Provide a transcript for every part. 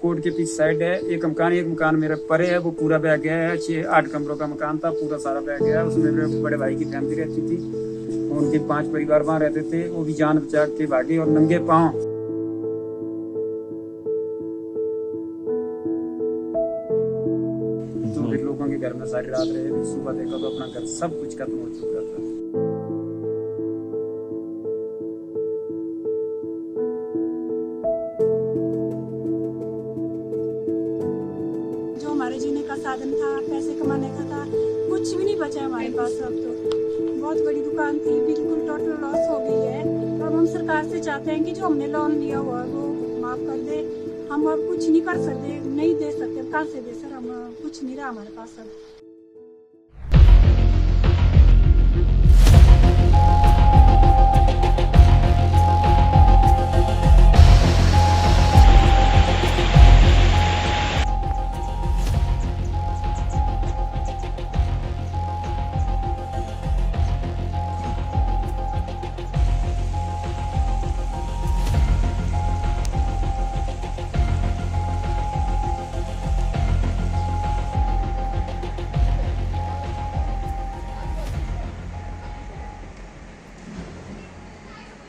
Court के पीछे side है। एक मकान मेरा परे है, वो पूरा बह गया है। 6-8 कमरों का मकान था, पूरा सारा बह गया है। उसमें मेरे बड़े भाई की फैमिली रहती थी, उनके 5 परिवार वहां रहते थे। वो भी जान बचा के भागे और नंगे पांव। तो फिर लोगों के घर में सारी रात रहे। फिर सुबह देखा तो अपना घर सब कुछ खत्म हो चुका था। हमारे जीने का साधन था, पैसे कमाने का था, कुछ भी नहीं बचा हमारे पास। अब तो बहुत बड़ी दुकान थी, बिल्कुल टोटल लॉस हो गई है। अब हम सरकार से चाहते हैं कि जो हमने लोन लिया हुआ वो माफ कर दे। हम अब कुछ नहीं कर सकते, नहीं दे सकते, कहाँ से दे सर? हम कुछ नहीं रहा हमारे पास अब।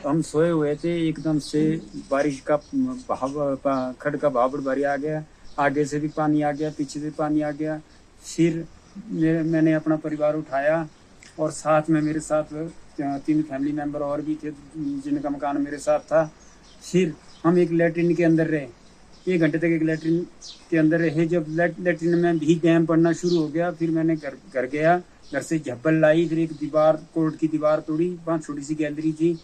हम सोए हुए थे, एकदम से बारिश का खड़ का भाव भारी आ गया। आगे से भी पानी आ गया, पीछे से पानी आ गया। फिर मैंने अपना परिवार उठाया और साथ में मेरे साथ 3 फैमिली मेंबर और भी थे जिनका मकान मेरे साथ था। फिर हम एक लैट्रिन के अंदर रहे, 1 घंटे तक एक लैट्रिन के अंदर रहे। जब लैट्रिन में भी डैम पड़ना शुरू हो गया, फिर मैंने घर गया, घर से झब्बल लाई, फिर एक दीवार, कोर्ट की दीवार तोड़ी। वहाँ छोटी सी गैलरी थी,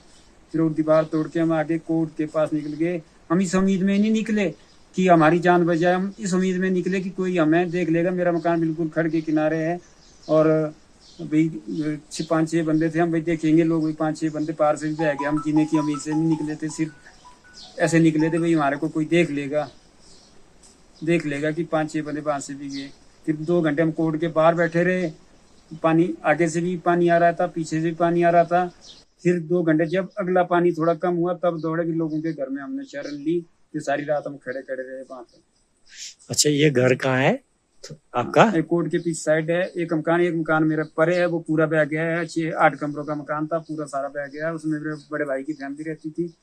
फिर वो दीवार तोड़ के हम आगे कोर्ट के पास निकल गए। हम इस उम्मीद में नहीं निकले कि हमारी जान बच जाए, हम इस उम्मीद में निकले कि कोई हमें देख लेगा। मेरा मकान बिल्कुल खड़ के किनारे है और भाई 5-6 बंदे थे, हम भाई देखेंगे लोग, भाई 5-6 बंदे पार से भी बह गए। हम जीने की उम्मीद से नहीं निकले थे, सिर्फ ऐसे निकले थे भाई हमारे को कोई देख लेगा कि 5-6 बंदे पार से भी गए। फिर 2 घंटे हम कोर्ट के बाहर बैठे रहे। पानी आगे से भी पानी आ रहा था, पीछे से भी पानी आ रहा था। फिर 2 घंटे जब अगला पानी थोड़ा कम हुआ, तब दौड़े भी लोगों के घर में हमने शरण ली। फिर सारी रात हम खड़े रहे वहां पे। अच्छा, ये घर कहाँ है आपका? एक कोर्ट के पीछे साइड है। एक मकान मेरा परे है, वो पूरा बह गया है। 6-8 कमरों का मकान था, पूरा सारा बह गया है। उसमें मेरे बड़े भाई की फैमिली रहती थी,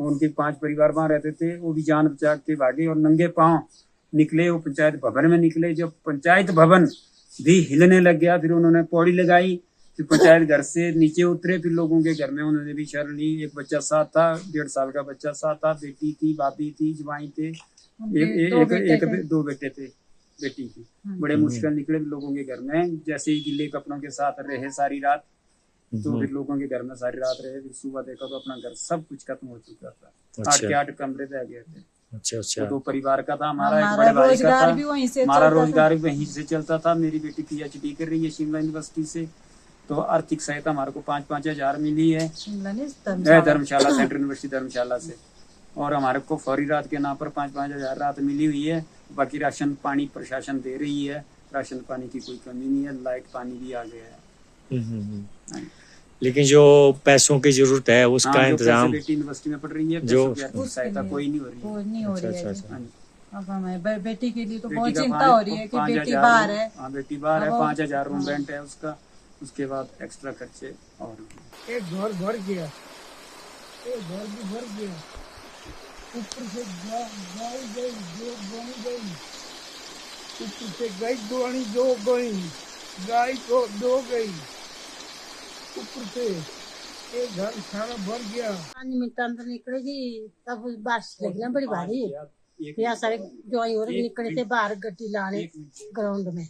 उनके 5 परिवार वहां रहते थे। वो भी जान बचा के भागे और नंगे पांव निकले। वो पंचायत भवन में निकले। जब पंचायत भवन भी हिलने लग गया, फिर उन्होंने पौड़ी लगाई। फिर पंचायत घर से नीचे उतरे, फिर लोगों के घर में उन्होंने भी शरण ली। एक बच्चा साथ था, 1.5 साल का बच्चा साथ था, बेटी थी, भाभी थी, जवाई थे, दो बेटे थे, बेटी थी। बड़े मुश्किल निकले लोगों के घर में। जैसे ही गिले कपड़ों के साथ रहे सारी रात, तो फिर लोगों के घर में सारी रात रहे। फिर सुबह देखा तो अपना घर सब कुछ खत्म हो चुका था। 8 के 8 कमरे रह गए थे। अच्छा। 2 परिवार का था हमारा, एक बड़े भाई का था। हमारा रोजगार भी वहीं से चलता था। मेरी बेटी PhD कर रही है शिमला यूनिवर्सिटी से, तो आर्थिक सहायता हमारे को 5-5 हजार मिली है धर्मशाला, सेंट्रल यूनिवर्सिटी धर्मशाला से। और हमारे को फौरी रात के नाम पर 5-5 हजार रात मिली हुई है। बाकी राशन पानी प्रशासन दे रही है, राशन पानी की कोई कमी नहीं है, लाइट पानी भी आ गया है। लेकिन जो पैसों की जरूरत है उसका इंतजाम बेटी यूनिवर्सिटी में पढ़ रही है, जो सहायता कोई नहीं हो रही है। अब हमें बेटी के लिए तो बहुत चिंता हो रही है कि बेटी बाहर है। हाँ, बेटी बाहर है, 5,000 रूम रेंट है उसका, उसके बाद एक्स्ट्रा खर्चे। और एक घर भर गया, एक घर भी भर गया, ऊपर से गाय गई, जो गोनी गई, ऊपर से गाय दुआनी जो गई, गाय को 2 गई, ऊपर से एक घर सारा भर गया। 5 मिनट अंदर निकलेगी तब बारिश लगना बड़ी भारी। यहाँ सारे जो और निकले थे बाहर गड्डी लाने ग्राउंड में,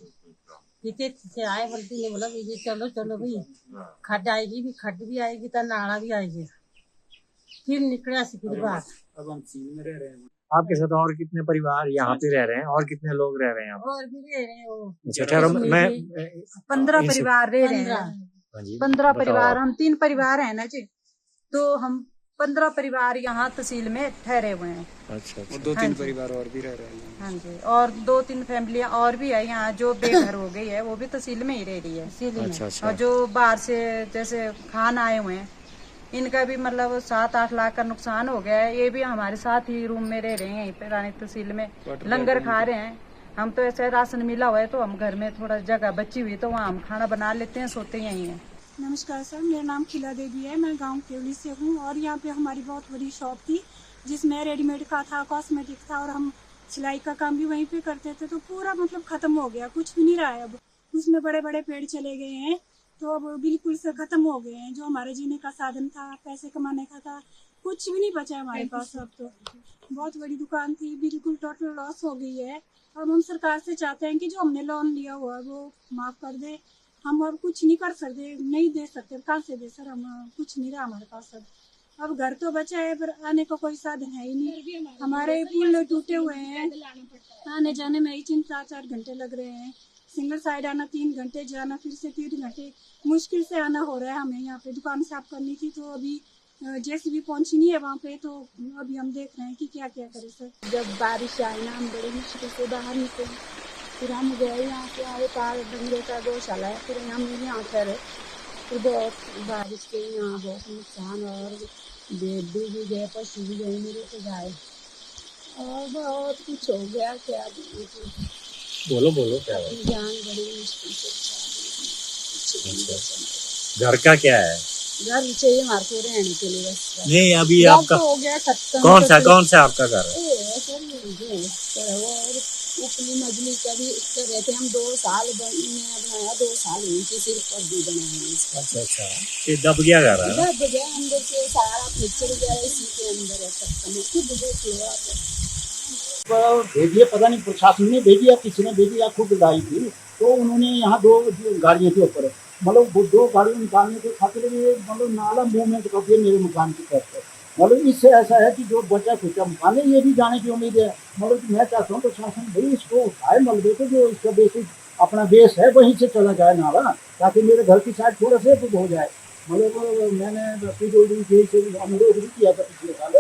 जीते से आए बोलती ने बोला ये चलो भाई, खड्ड आएगी भी, खड्ड भी आएगी तो नाला भी आएगी। फिर निकला फिर बाहर। अब हम चीन में रह रहे हैं। आपके साथ और कितने परिवार यहाँ पे रह रहे हैं और कितने लोग रह रहे हैं? और भी रह रहे हैं। 15 परिवार रह रहे हैं। 15 परिवार, हम 3 परिवार हैं ना जी, तो हम 15 परिवार यहाँ तहसील में ठहरे हुए हैं। अच्छा। और 2-3 परिवार और भी रह रहे हैं। हाँ जी, और 2-3 फैमिलियाँ और भी है यहाँ जो बेघर हो गई है, वो भी तहसील में ही रह रही है। अच्छा। और जो बाहर से जैसे खान आए हुए हैं इनका भी मतलब 7-8 लाख का नुकसान हो गया है। ये भी हमारे साथ ही रूम में रह रहे हैं, यहीं पे रानी तहसील में लंगर खा रहे हैं। हम तो ऐसे राशन मिला हुआ है तो हम घर में थोड़ा जगह बची हुई तो वहाँ हम खाना बना लेते हैं, सोते यहीं हैं। नमस्कार सर, मेरा नाम खिला देवी है। मैं गांव केवली से हूँ और यहाँ पे हमारी बहुत बड़ी शॉप थी जिसमें रेडीमेड का था, कॉस्मेटिक था और हम सिलाई का काम भी वहीं पे करते थे। तो पूरा मतलब खत्म हो गया, कुछ भी नहीं रहा है अब। उसमें बड़े बड़े पेड़ चले गए हैं तो अब बिल्कुल से खत्म हो गए हैं। जो हमारे जीने का साधन था, पैसे कमाने का था, कुछ भी नहीं बचा हमारे पास अब। तो बहुत बड़ी दुकान थी, बिल्कुल टोटल लॉस हो गई है। अब हम सरकार से चाहते हैं कि जो हमने लोन लिया हुआ है वो माफ कर दे। हम अब कुछ नहीं कर सकते, नहीं दे सकते, कहाँ से दे सर, हम कुछ नहीं रहा हमारे पास अब घर तो बचा है पर आने का कोई साधन है ही नहीं। हमारे पुल टूटे हुए हैं, आने जाने में ही 3-4 घंटे लग रहे हैं। सिंगल साइड आना 3 घंटे, जाना फिर से 3 घंटे, मुश्किल से आना हो रहा है हमें। यहाँ पे दुकान साफ करनी थी तो अभी जैसे भी पहुंची नहीं है वहाँ पे, तो अभी हम देख रहे हैं कि क्या क्या करें सर। जब बारिश आई ना, हम बड़े मुश्किल से बाहर निकले, फिर हम गए यहाँ पे, आए पार डंगे का गौशाला है, फिर हम यहाँ पर फिर बहुत बारिश के यहाँ बहुत नुकसान और बेबी भी गए, पशु भी गए, मेरे तो गाय और बहुत कुछ हो गया। क्या बोलो क्या है? जान बड़ी मुश्किल से। घर का क्या है? घर चाहिए हमारे को रहने के लिए बस। नहीं अभी घर आपका तो हो गया खत्म। कौन सा आपका घर है? और उपली मजली का भी करे थे हम 2 साल बनाया, 2 साल उनके सिर पर भी बनाया। अच्छा, ये दब गया घर है? दब गया अंदर से, सारा पिक्चर गया इसी के अंदर है सब। खुद देख लो आप। भेजिए, पता नहीं प्रशासन ने भेजी या किसी ने भेजी या खुद लाई थी। तो उन्होंने यहाँ 2 गाड़ियाँ थी ऊपर, मतलब 2 गाड़ियाँ निकालने के खातिर मतलब नाला मूवमेंट कर दिया मेरे मकान की तरफ। मतलब इससे ऐसा है कि जो बचा खुचा मकान है ये भी जाने की उम्मीद है। मतलब मैं चाहता हूँ प्रशासन भाई इसको उठाए मलबे को, जो इसका बेसिक अपना बेस है वहीं से चला जाए नाला, ताकि मेरे घर की साइड थोड़ा से हो जाए। मतलब मैंने PWD से अनुरोध भी किया था पिछले साल,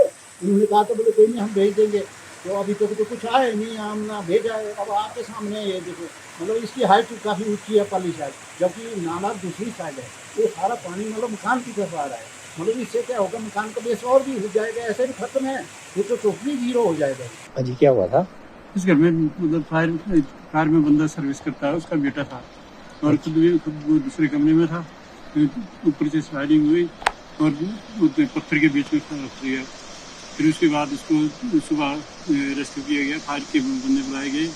उन्होंने कहा था बोले कोई नहीं हम भेज देंगे। तो अभी तक तो कुछ आए नहीं, हम ना भेजा है। अब आपके सामने ये देखो, मतलब इसकी हाइट काफ़ी ऊँची है पल्ली साइड, जबकि नाला दूसरी साइड है। ये सारा पानी मतलब मकान की तरफ आ रहा है। मतलब इससे क्या होगा, मकान का बेस और भी हो जाएगा, ऐसे भी खत्म है, ये तो टोटली 0 हो जाएगा। अजी क्या हुआ था? इस घर में मतलब फायर में बंदा सर्विस करता है, उसका बेटा था और खुद वो दूसरे कमरे में था। ऊपर से स्लाइडिंग हुई और पत्थर के बीच में रख दिया। फिर उसके बाद उसको सुबह रेस्क्यू किया गया, फायर के बंदे बुलाए गए।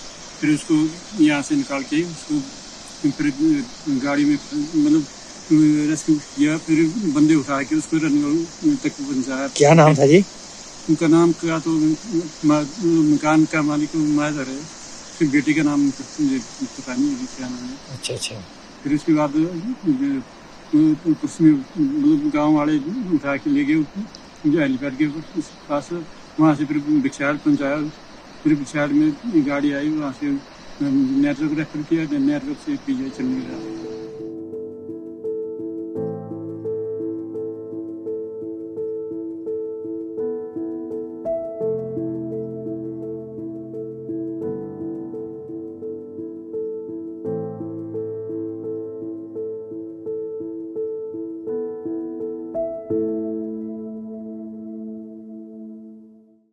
फिर उसको यहाँ से निकाल के उसको फिर गाड़ी में मतलब रेस्क्यू किया, फिर बंदे उठा के उसको रनगढ़ तक पहुँचाया। क्या नाम था जी? उनका नाम क्या, तो मकान का मालिक मायदर है, फिर बेटी का नाम पता नहीं है क्या नाम है। अच्छा। फिर उसके बाद उसमें मतलब गाँव वाले उठा के ले गए हेलीपैड के पास, वहाँ से फिर बिछाड़ पहुँचाया। फिर बिछाड़ में गाड़ी आई, वहाँ से नेटवर्क रेफर किया, नेटवर्क से PGI चलने लगा।